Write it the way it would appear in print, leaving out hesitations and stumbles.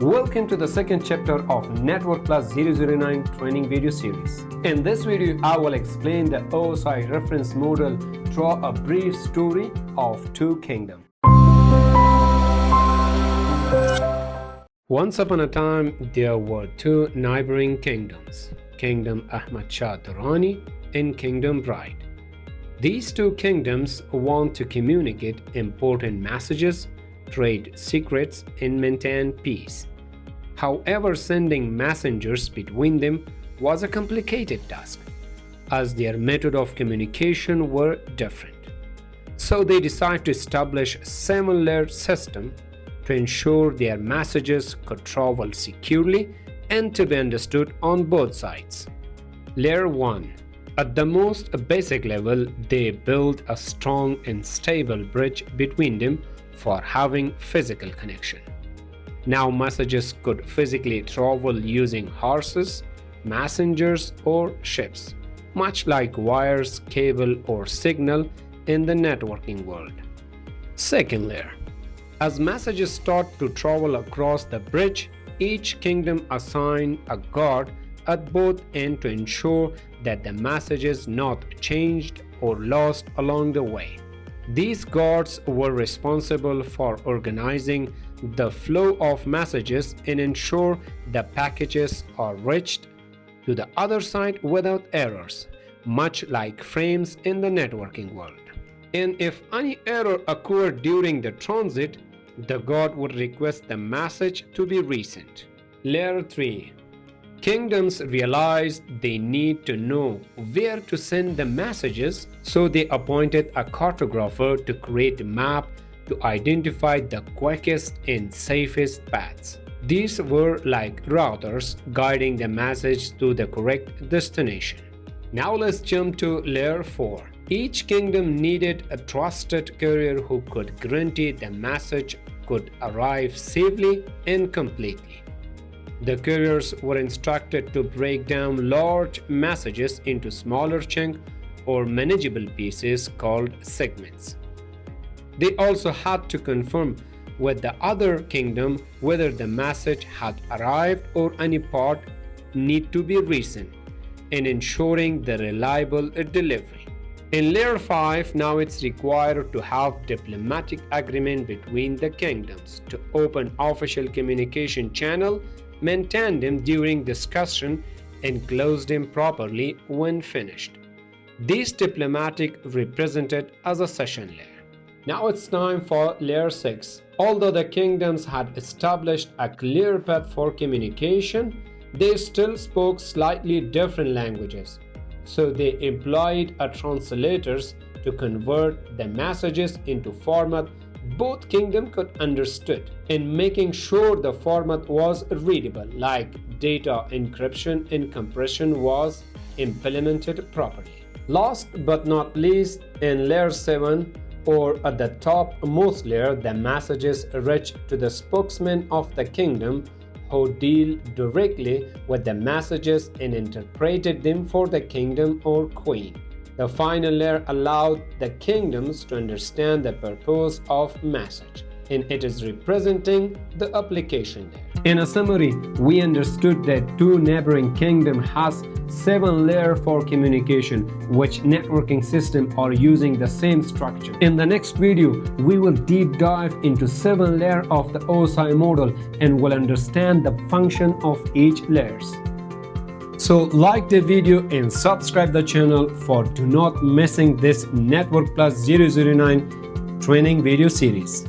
Welcome to the second chapter of Network Plus 009 training video series. In this video, I will explain the OSI reference model through a brief story of two kingdoms. Once upon a time, there were two neighboring kingdoms, Kingdom AhmadShah Durani and Kingdom Bride. These two kingdoms want to communicate important messages, trade secrets, and maintain peace. However, sending messengers between them was a complicated task, as their method of communication were different. So they decided to establish a similar system to ensure their messages could travel securely and to be understood on both sides. Layer 1. At the most basic level, they built a strong and stable bridge between them for having physical connection. Now messages could physically travel using horses, messengers, or ships, much like wires, cable, or signal in the networking world. Second layer. As messages start to travel across the bridge, each kingdom assigned a guard at both ends to ensure that the message is not changed or lost along the way. These guards were responsible for organizing the flow of messages and ensure the packages are reached to the other side without errors, much like frames in the networking world. And if any error occurred during the transit, the guard would request the message to be resent. Layer 3. Kingdoms realized they need to know where to send the messages, so they appointed a cartographer to create a map to identify the quickest and safest paths. These were like routers guiding the message to the correct destination. Now let's jump to layer 4. Each kingdom needed a trusted courier who could guarantee the message could arrive safely and completely. The couriers were instructed to break down large messages into smaller chunks or manageable pieces called segments. They also had to confirm with the other kingdom whether the message had arrived or any part need to be resent, in ensuring the reliable delivery. In layer 5, now it's required to have diplomatic agreement between the kingdoms to open official communication channel, maintain them during discussion, and close them properly when finished. These diplomatic represented as a session layer. Now it's time for layer 6. Although the kingdoms had established a clear path for communication, they still spoke slightly different languages. So they employed translators to convert the messages into format both kingdoms could understood, in making sure the format was readable, like data encryption and compression was implemented properly. Last but not least, in layer 7, or at the topmost layer, the messages reached to the spokesman of the kingdom, who deal directly with the messages and interpreted them for the kingdom or queen. The final layer allowed the kingdoms to understand the purpose of message, and it is representing the application layer. In a summary, we understood that two neighboring kingdoms has 7 layers for communication, which networking systems are using the same structure. In the next video, we will deep dive into 7 layers of the OSI model and will understand the function of each layers. So like the video and subscribe the channel for do not missing this Network Plus 009 training video series.